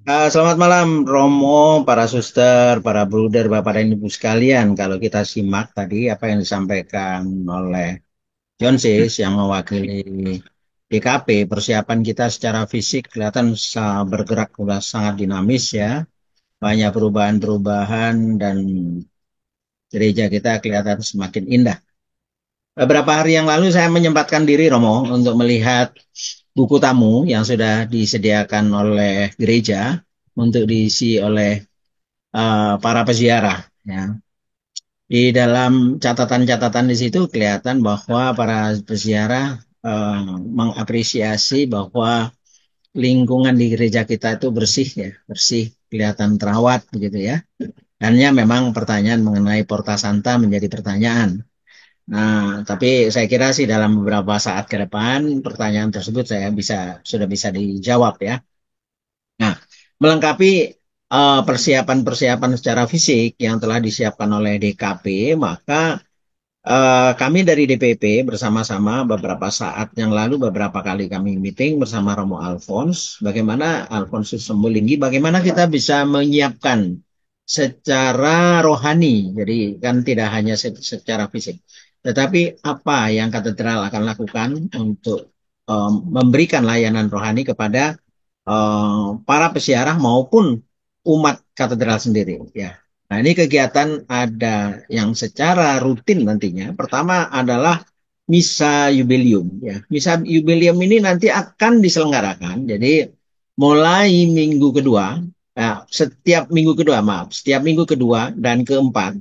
Selamat malam Romo, para suster, para bruder, Bapak dan Ibu sekalian. Kalau kita simak tadi apa yang disampaikan oleh John Sis yang mewakili DKP, persiapan kita secara fisik kelihatan bergerak sudah sangat dinamis ya. Banyak perubahan-perubahan dan gereja kita kelihatan semakin indah. Beberapa hari yang lalu saya menyempatkan diri Romo untuk melihat buku tamu yang sudah disediakan oleh gereja untuk diisi oleh para peziarah. Ya. Di dalam catatan-catatan di situ kelihatan bahwa para peziarah eh, mengapresiasi bahwa lingkungan di gereja kita itu bersih ya, bersih, kelihatan terawat begitu ya. Hanya memang pertanyaan mengenai Porta Santa menjadi pertanyaan. Nah, tapi saya kira sih dalam beberapa saat ke depan pertanyaan tersebut saya sudah bisa dijawab ya. Nah, melengkapi persiapan-persiapan secara fisik yang telah disiapkan oleh DKP, maka kami dari DPP bersama-sama beberapa saat yang lalu beberapa kali kami meeting bersama Romo Alphonse, bagaimana Alphonsus Sembulinggi, bagaimana kita bisa menyiapkan secara rohani, jadi kan tidak hanya secara fisik, tetapi apa yang katedral akan lakukan untuk memberikan layanan rohani kepada para peziarah maupun umat katedral sendiri ya. Nah, ini kegiatan ada yang secara rutin nantinya. Pertama adalah misa jubileum ya. Misa jubileum ini nanti akan diselenggarakan. Jadi mulai minggu kedua, setiap minggu kedua, maaf, setiap minggu kedua dan keempat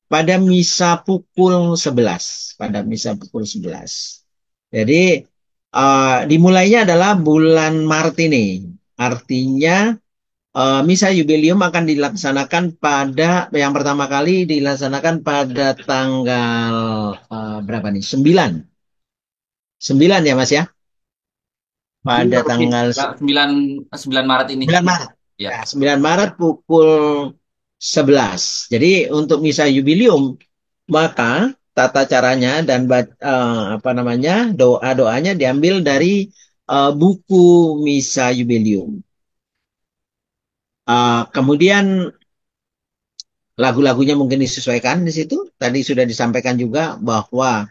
pada misa pukul 11, pada misa pukul 11. Jadi dimulainya adalah bulan Maret ini. Artinya misa jubileum akan dilaksanakan pada yang pertama kali dilaksanakan pada tanggal berapa nih? 9. 9 ya Mas ya? Pada Iya, Rutin. tanggal Tanggal 9, 9 Maret ini. 9 Maret. Ya. Ya, 9 Maret pukul 11. Jadi untuk misa jubileum maka tata caranya dan apa namanya? Doa-doanya diambil dari buku misa jubileum. Kemudian lagu-lagunya mungkin disesuaikan di situ. Tadi sudah disampaikan juga bahwa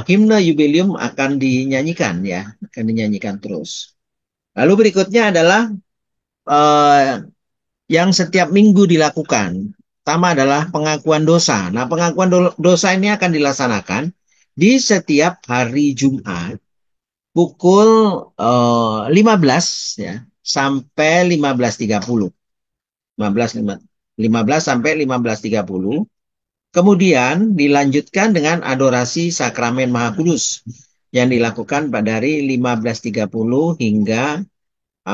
himne jubileum akan dinyanyikan ya, akan dinyanyikan terus. Lalu berikutnya adalah eh, yang setiap minggu dilakukan. Pertama adalah pengakuan dosa. Nah, pengakuan dosa ini akan dilaksanakan di setiap hari Jumat pukul 15 ya sampai 15.30. 15 sampai 15.30. Kemudian dilanjutkan dengan adorasi sakramen Maha Kudus yang dilakukan dari 15.30 hingga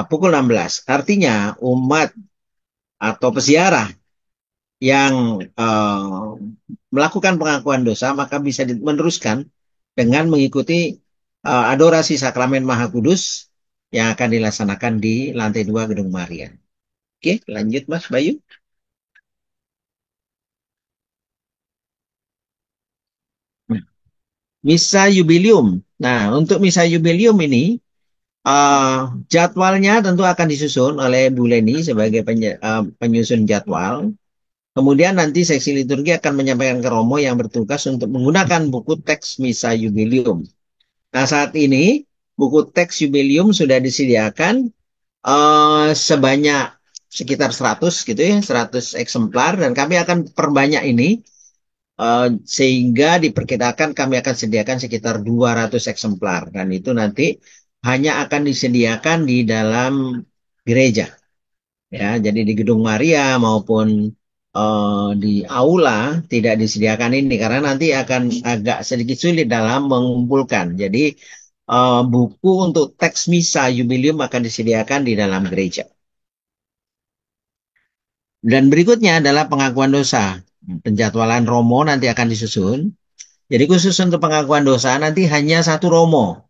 pukul 16. Artinya umat atau peziarah yang melakukan pengakuan dosa maka bisa meneruskan dengan mengikuti adorasi sakramen Maha Kudus yang akan dilaksanakan di lantai 2 Gedung Maria. Oke, lanjut Mas Bayu. Misa Jubileum. Nah, untuk Misa Jubileum ini eh, jadwalnya tentu akan disusun oleh Bu Leni sebagai penyusun jadwal. Kemudian nanti seksi liturgi akan menyampaikan ke Romo yang bertugas untuk menggunakan buku teks Misa Jubileum. Nah, saat ini buku teks Jubileum sudah disediakan sebanyak sekitar 100 gitu ya, 100 eksemplar dan kami akan perbanyak ini sehingga diperkirakan kami akan sediakan sekitar 200 eksemplar dan itu nanti hanya akan disediakan di dalam gereja ya jadi di Gedung Maria maupun di aula tidak disediakan ini karena nanti akan agak sedikit sulit dalam mengumpulkan jadi buku untuk teks misa jubileum akan disediakan di dalam gereja dan berikutnya adalah pengakuan dosa penjadwalan Romo nanti akan disusun. Jadi khusus untuk pengakuan dosa nanti hanya satu romo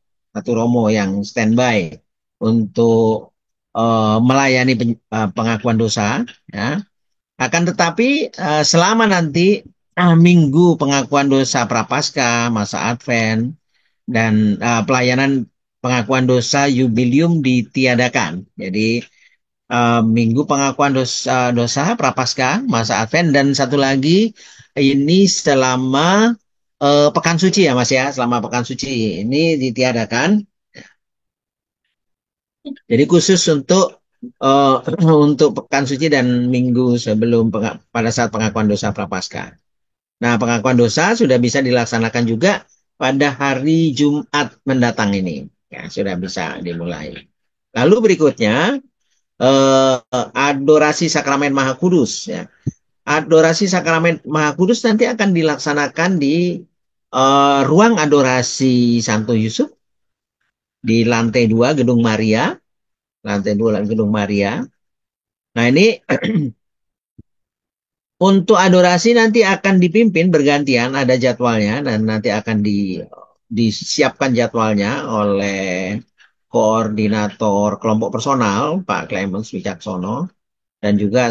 yang standby untuk melayani pengakuan dosa. Ya. Akan tetapi selama nanti minggu pengakuan dosa Prapaskah, masa Advent, dan pelayanan pengakuan dosa Jubileum ditiadakan. Jadi Minggu pengakuan dosa Prapaskah, masa Advent, dan satu lagi ini selama Pekan Suci ya Mas ya, selama Pekan Suci ini ditiadakan. Jadi khusus untuk eh, untuk Pekan Suci dan minggu sebelum pada saat pengakuan dosa Prapaskah. Nah, pengakuan dosa sudah bisa dilaksanakan juga pada hari Jumat mendatang ini. Ya, sudah bisa dimulai. Lalu berikutnya adorasi sakramen Maha Kudus ya. Adorasi sakramen Maha Kudus nanti akan dilaksanakan di ruang adorasi Santo Yusuf di lantai 2 Gedung Maria, lantai 2 Gedung Maria. Nah, ini untuk adorasi nanti akan dipimpin bergantian, ada jadwalnya dan nanti akan disiapkan jadwalnya oleh koordinator kelompok personal Pak Clemens Wicaksono. Dan juga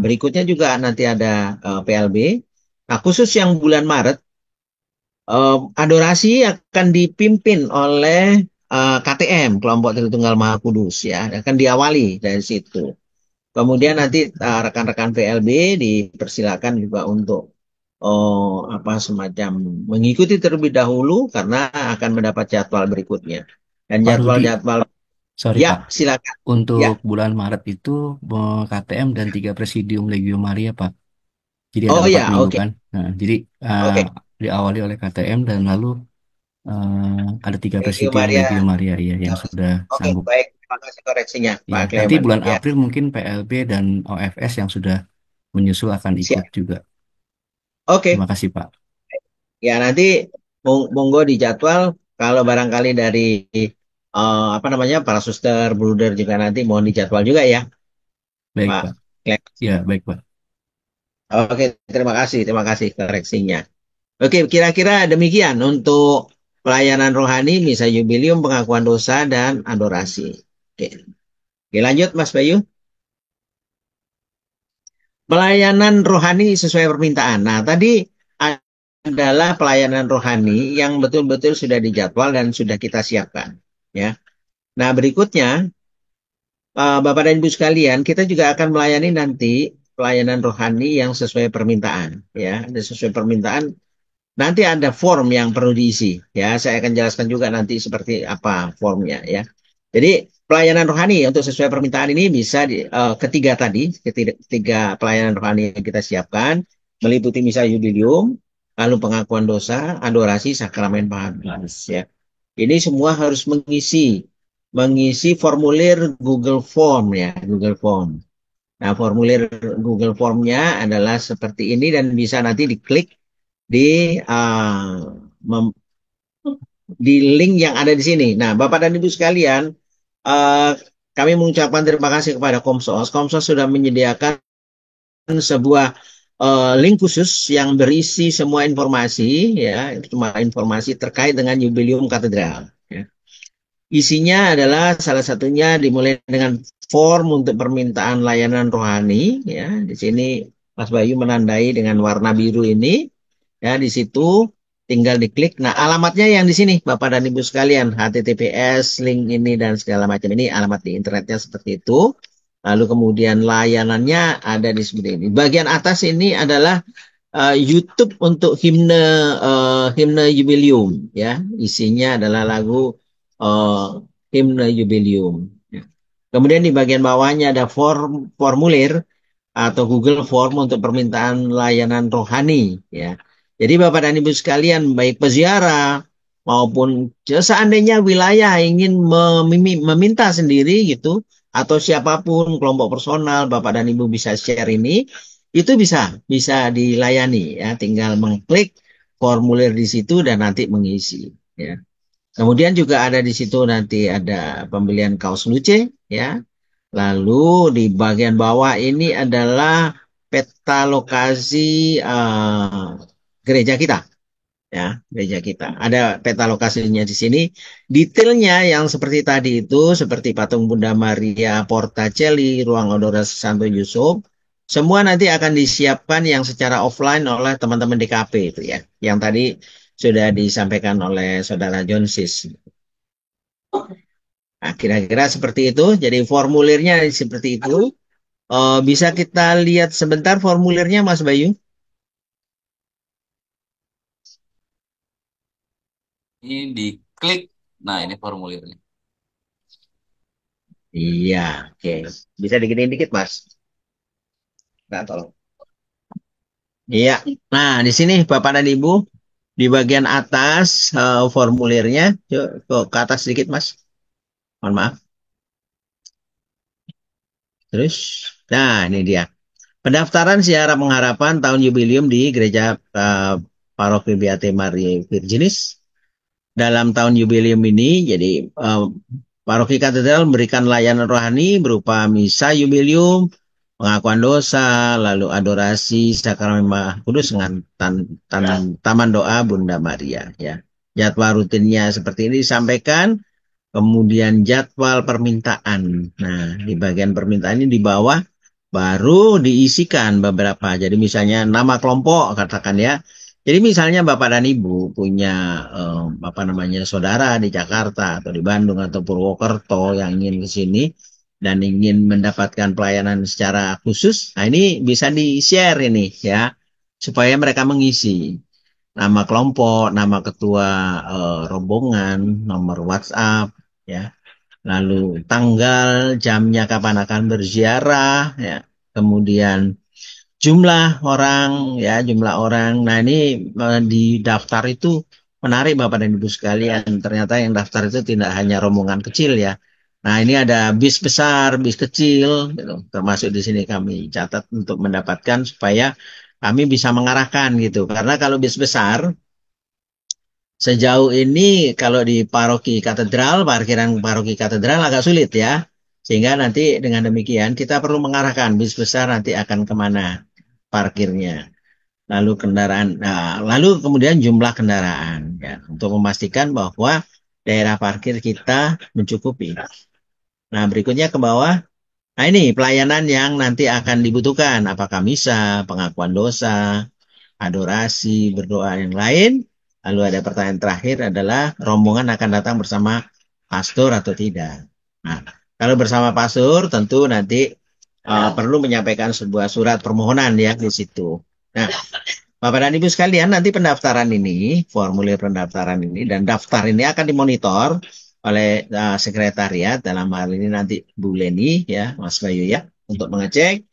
berikutnya juga nanti ada PLB. Nah, khusus yang bulan Maret, adorasi akan dipimpin oleh KTM, Kelompok Tritunggal Maha Kudus ya, akan diawali dari situ. Kemudian nanti rekan-rekan PLB dipersilakan juga untuk apa semacam mengikuti terlebih dahulu karena akan mendapat jadwal berikutnya. Dan Pak Rudi, jadwal-jadwal sorry ya Pak, silakan. untuk Ya. bulan Maret itu KTM dan 3 Presidium Legio Maria Pak. Jadi ada Oh 4 minggu ya, oke. kan. Nah, jadi Oke. diawali oleh KTM dan lalu ada tiga Regio Presidium Maria. Legio Maria ya yang sudah Oke, sanggup. baik. Terima kasih koreksinya, Ya, Pak nanti Clement. bulan Ya, April mungkin PLB dan OFS yang sudah menyusul akan ikut siap. juga. Oke. Terima kasih Pak. Ya, nanti monggo dijadwal kalau barangkali dari apa namanya para suster, bruder juga nanti mohon dijadwal juga ya, Baik Pak Pak. Clement. Ya, baik Pak. Oke, terima kasih koreksinya. Oke, kira-kira demikian untuk pelayanan rohani, misa jubilium, pengakuan dosa, dan adorasi. Oke, oke lanjut Mas Bayu. Pelayanan rohani sesuai permintaan. Nah, tadi adalah pelayanan rohani yang betul-betul sudah dijadwal dan sudah kita siapkan. Ya. Nah, berikutnya, Bapak dan Ibu sekalian, kita juga akan melayani nanti pelayanan rohani yang sesuai permintaan. Ya, ada sesuai permintaan. Nanti ada form yang perlu diisi. Ya, saya akan jelaskan juga nanti seperti apa formnya. Ya. Jadi pelayanan rohani untuk sesuai permintaan ini bisa ketiga tadi, ketiga pelayanan rohani yang kita siapkan, meliputi misa jubilium, lalu pengakuan dosa, adorasi, sakramen pengakuan. Ya. Ini semua harus mengisi formulir Google Form ya, Google Form. Nah, formulir Google Formnya adalah seperti ini dan bisa nanti diklik di di link yang ada di sini. Nah, Bapak dan Ibu sekalian, eh, kami mengucapkan terima kasih kepada Komsos. Komsos sudah menyediakan sebuah link khusus yang berisi semua informasi, ya, cuma informasi terkait dengan Jubileum Katedral. Ya. Isinya adalah salah satunya dimulai dengan form untuk permintaan layanan rohani, ya. Di sini Mas Bayu menandai dengan warna biru ini. Ya, di situ tinggal diklik. Nah, alamatnya yang di sini, Bapak dan Ibu sekalian, HTTPS, link ini dan segala macam ini alamat di internetnya seperti itu. Lalu kemudian layanannya ada di seperti ini. Bagian atas ini adalah YouTube untuk himne Jubileum, ya. Isinya adalah lagu uh, himne Jubileum. Ya. Kemudian di bagian bawahnya ada formulir atau Google Form untuk permintaan layanan rohani ya. Jadi Bapak dan Ibu sekalian baik peziarah maupun seandainya wilayah ingin meminta sendiri gitu atau siapapun kelompok personal Bapak dan Ibu bisa share ini itu bisa dilayani ya tinggal mengklik formulir di situ dan nanti mengisi ya. Kemudian juga ada di situ nanti ada pembelian kaos luce ya. Lalu di bagian bawah ini adalah peta lokasi gereja kita, ya, gereja kita. Ada peta lokasinya di sini. Detailnya yang seperti tadi itu, seperti patung Bunda Maria Portacelli, ruang adorasi Santo Yusuf, semua nanti akan disiapkan yang secara offline oleh teman-teman DKP itu ya, yang tadi sudah disampaikan oleh Saudara Jonsis. Nah, kira-kira seperti itu. Jadi formulirnya seperti itu. Bisa kita lihat sebentar formulirnya, Mas Bayu? Ini diklik. Nah, ini formulirnya. Iya, oke. Bisa digedein dikit, Mas. Nah, tolong. Iya. Nah, di sini Bapak dan Ibu, di bagian atas formulirnya, yuk ke atas sedikit, Mas. Mohon maaf. Terus, nah ini dia. Pendaftaran ziarah pengharapan tahun jubileum di Gereja Paroki Beate Maria Virginis. Dalam tahun jubileum ini, jadi Paroki Katedral memberikan layanan rohani berupa misa jubileum, pengakuan dosa, lalu adorasi sakramen Maha Kudus dengan taman doa Bunda Maria. Ya, jadwal rutinnya seperti ini disampaikan. Kemudian jadwal permintaan. Nah, di bagian permintaan ini di bawah baru diisikan beberapa. Jadi misalnya nama kelompok katakan ya. Jadi misalnya Bapak dan Ibu punya apa namanya saudara di Jakarta atau di Bandung atau Purwokerto yang ingin ke sini dan ingin mendapatkan pelayanan secara khusus. Nah, ini bisa di-share ini ya supaya mereka mengisi nama kelompok, nama ketua rombongan, nomor WhatsApp ya. Lalu tanggal, jamnya kapan akan berziarah ya. Kemudian jumlah orang. Nah, ini di daftar itu menarik Bapak dan Ibu sekalian. Ternyata yang daftar itu tidak hanya rombongan kecil ya. Nah, ini ada bis besar, bis kecil, gitu. Termasuk di sini kami catat untuk mendapatkan supaya kami bisa mengarahkan gitu. Karena kalau bis besar, sejauh ini kalau di paroki katedral, parkiran paroki katedral agak sulit ya. Sehingga nanti dengan demikian kita perlu mengarahkan bis besar nanti akan kemana parkirnya. Lalu kendaraan, nah, lalu kemudian jumlah kendaraan ya untuk memastikan bahwa daerah parkir kita mencukupi. Nah, berikutnya ke bawah. Nah, ini pelayanan yang nanti akan dibutuhkan. Apakah misa, pengakuan dosa, adorasi, berdoa yang lain. Lalu ada pertanyaan terakhir adalah rombongan akan datang bersama pastor atau tidak. Nah, kalau bersama pastor tentu nanti perlu menyampaikan sebuah surat permohonan ya di situ. Nah, Bapak dan Ibu sekalian, nanti pendaftaran ini, formulir pendaftaran ini dan daftar ini akan dimonitor oleh sekretariat dalam hal ini nanti Bu Leni ya, Mas Bayu ya, untuk mengecek.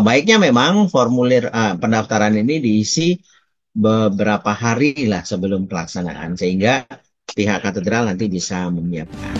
Baiknya memang formulir pendaftaran ini diisi beberapa hari lah sebelum pelaksanaan sehingga pihak katedral nanti bisa menyiapkan.